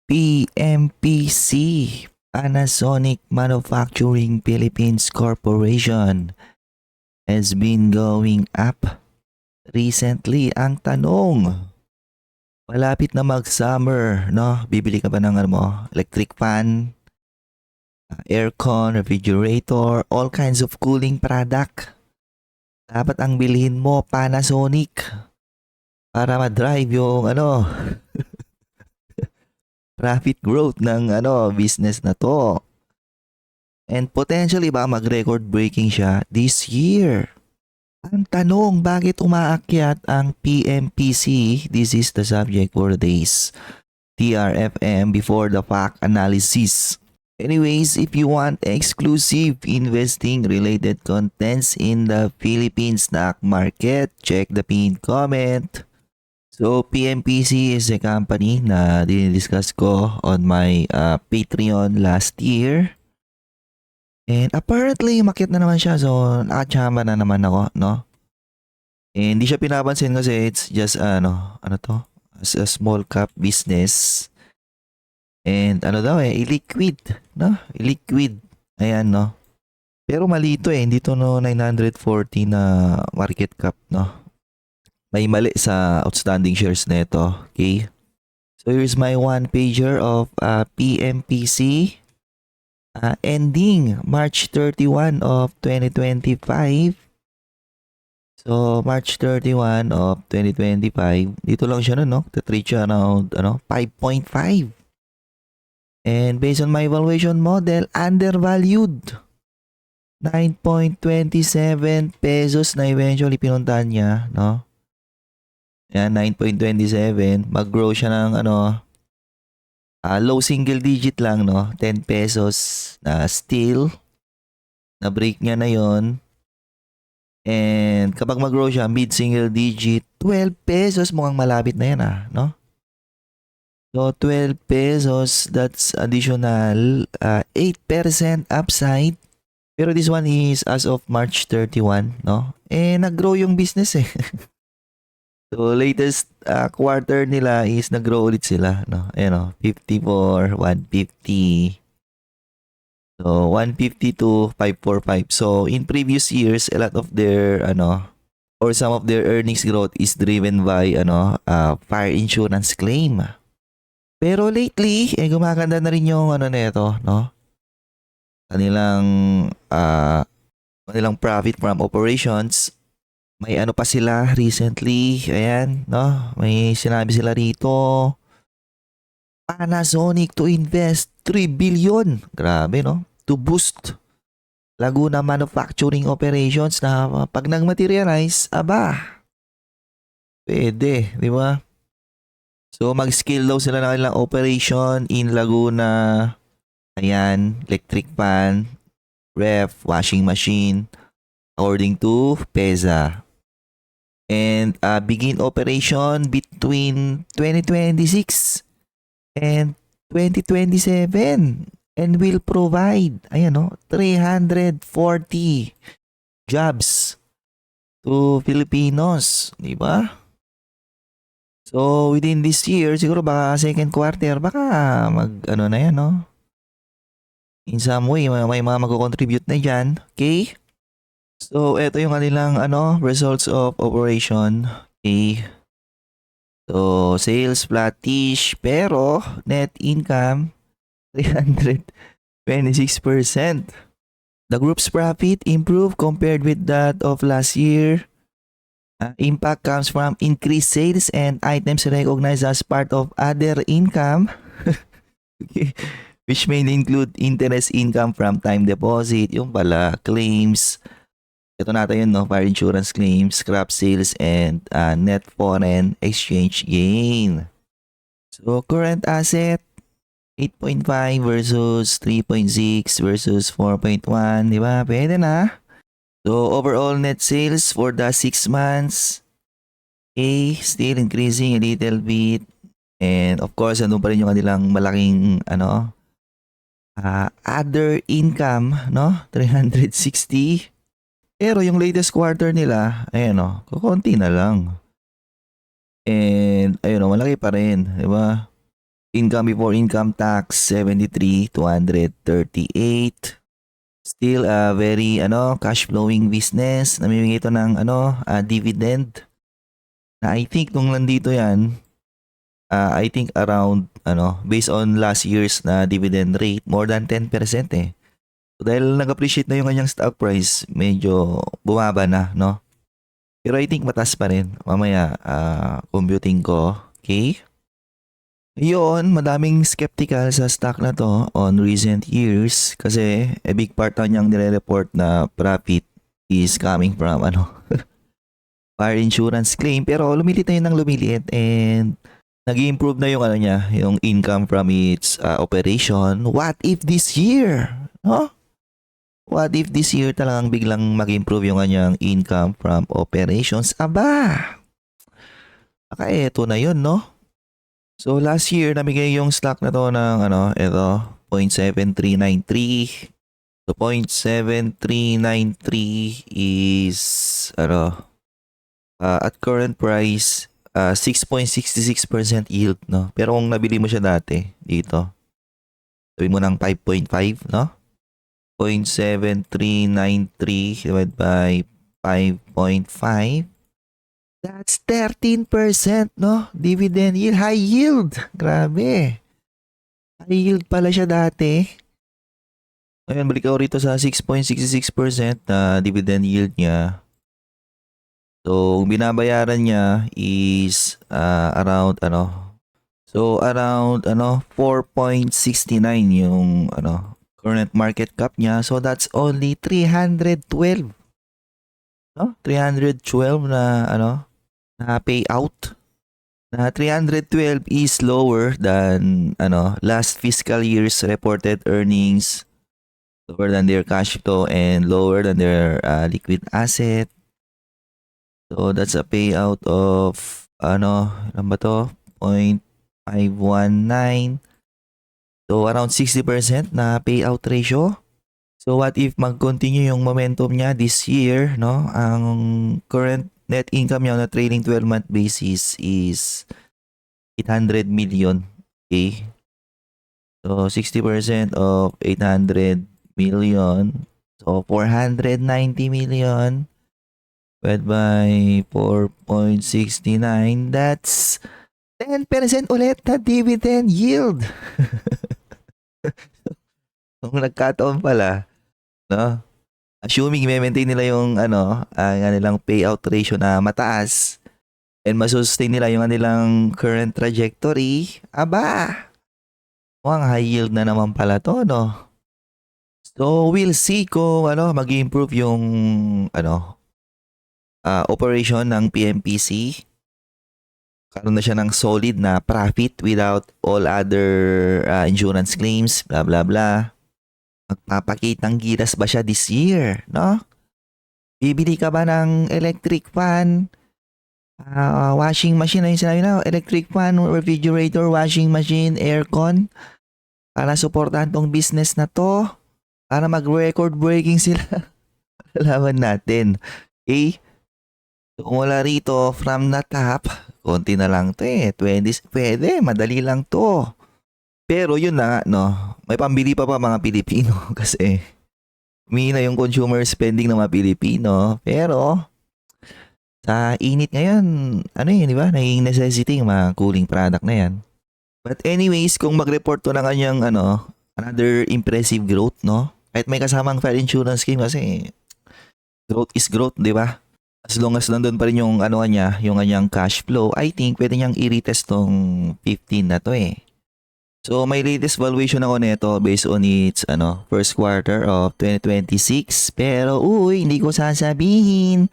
PMPC, Panasonic Manufacturing Philippines Corporation, has been going up recently. Ang tanong, malapit na mag-summer, no? Bibili ka ba ng electric fan, aircon, refrigerator, all kinds of cooling product. Dapat ang bilhin mo Panasonic para ma-drive yung profit growth ng business na to. And potentially ba mag-record breaking siya this year? Ang tanong, bakit umaakyat ang PMPC? This is the subject for today's TRFM before the fact analysis. Anyways, if you want exclusive investing related contents in the Philippine stock market, check the pinned comment. So, PMPC is a company na dinidiscuss ko on my Patreon last year. And apparently, umakyat na naman siya. So, nakachamba na naman ako, no? And hindi siya pinapansin kasi it's just, as a small cap business. And illiquid, no? Illiquid. Ayan, no? Pero mali ito hindi to 940 na market cap, no? May mali sa outstanding shares nito, okay? So here's my one pager of PMPC ending March 31 of 2025. So March 31 of 2025, dito lang siya no? Trade siya around 5.5. And based on my evaluation model, undervalued. 9.27 pesos na eventually pinuntahan niya, no? Yan, 9.27. Mag-grow siya ng low single digit lang, no? 10 pesos na still. Na-break niya na yon. And kapag mag-grow siya, mid-single digit, 12 pesos. Mukhang malapit na yan, no? So, 12 pesos, that's additional 8% upside. Pero this one is as of March 31, no? Nag-grow yung business So, latest quarter nila is nag-grow ulit sila, no? 54, 150. So, 150 to 545. So, in previous years, a lot of their, or some of their earnings growth is driven by, fire insurance claim. Pero lately, gumaganda na rin yung, nito, no? Kanilang profit from operations. May pa sila recently, ayan, no? May sinabi sila rito, Panasonic to invest 3 billion. Grabe, no? To boost Laguna manufacturing operations na pag nag-materialize, pwede, di ba? So, mag-scale daw sila ng kanilang operation in Laguna. Ayan, electric fan, ref, washing machine, according to PEZA. And begin operation between 2026 and 2027 and will provide 340 jobs to Filipinos, di ba? So within this year, siguro baka second quarter, baka na yan, no? In some way, may mga mag-contribute na dyan, okay? So, ito yung kanilang results of operation. Okay. So, sales flattish pero net income 326%. The group's profit improved compared with that of last year. Impact comes from increased sales and items recognized as part of other income. Okay. Which may include interest income from time deposit, yung pala, claims. Ito natin yun, no? Fire insurance claims, scrap sales, and net foreign exchange gain. So, current asset, 8.5 versus 3.6 versus 4.1. Di ba? Pwede na. So, overall net sales for the 6 months, still increasing a little bit. And of course, andun pa rin yung kanilang malaking, other income, no? 360. Pero yung latest quarter nila, kukunti na lang. And, malaki pa rin, di ba? Income before income tax 73,238. Still a very cash flowing business. Namimigay ito ng dividend. Na I think nung nandito yan, I think around based on last year's na dividend rate, more than 10% eh. So dahil nag-appreciate na yung kanyang stock price, medyo bumaba na, no? Pero I think mataas pa rin. Mamaya, computing ko. Okay? Yun, madaming skeptical sa stock na to on recent years kasi a big part na niyang nire-report na profit is coming from fire insurance claim, pero lumiliit na yun ng lumiliit and nag-improve na yung niya, yung income from its operation. What if this year? No? What if this year talagang biglang mag-improve yung kanyang income from operations? Aba! Baka eto na yun, no? So last year, namigay yung stock na to ng ito, 0.7393. So 0.7393 is at current price 6.66% yield, no? Pero kung nabili mo siya dati dito, sabi mo ng 5.5, no? 0.7393 divided by 5.5. That's 13%, no? Dividend yield, high yield. Grabe. High yield pala siya dati. Ngayon, balik ako rito sa 6.66% na dividend yield niya. So, binabayaran niya is around around 4.69 yung current market cap niya. So, that's only 312. No? 312 na payout. Na 312 is lower than last fiscal year's reported earnings, lower than their cash flow and lower than their liquid asset. So that's a payout of ano ba to? 0.519. So around 60% na payout ratio. So what if mag-continue yung momentum niya this year, no? Ang current net income niya on a trailing 12-month basis is 800 million. Okay? So 60% of 800 million. So 490 million divided by 4.69. That's 10% ulit na dividend yield. Kung nagkataon pala, no? Assuming i-maintain nila yung ang kanilang payout ratio na mataas and masustain nila yung kanilang current trajectory, aba, mukhang high yield na naman pala to, no? So, we'll see kung mag-improve yung operation ng PMPC. Karoon na siya ng solid na profit without all other insurance claims, blah blah blah. Magpapakitang giras ba siya this year, no? Bibili ka ba ng electric fan, washing machine, na yung sinabi na, electric fan, refrigerator, washing machine, aircon, para supportahan tong business na to, para mag-record breaking sila. Alaman natin. Okay? So, kung wala rito, from the top, konti na lang to 20, pwede, madali lang to. Pero yun na nga, no, may pambili pa mga Pilipino kasi humihina yung consumer spending ng mga Pilipino. Pero sa init ngayon, di ba? Naging necessity yung mga cooling product na yan. But anyways, kung mag-report to ng kanyang another impressive growth, no? Kahit may kasamang fire insurance scheme kasi growth is growth, di ba? As long as nandun pa rin yung niya, yung kanyang cash flow, I think pwede niyang i-retest tong 15 na to eh. So, may latest valuation ako nito based on its first quarter of 2026. Pero, hindi ko sasabihin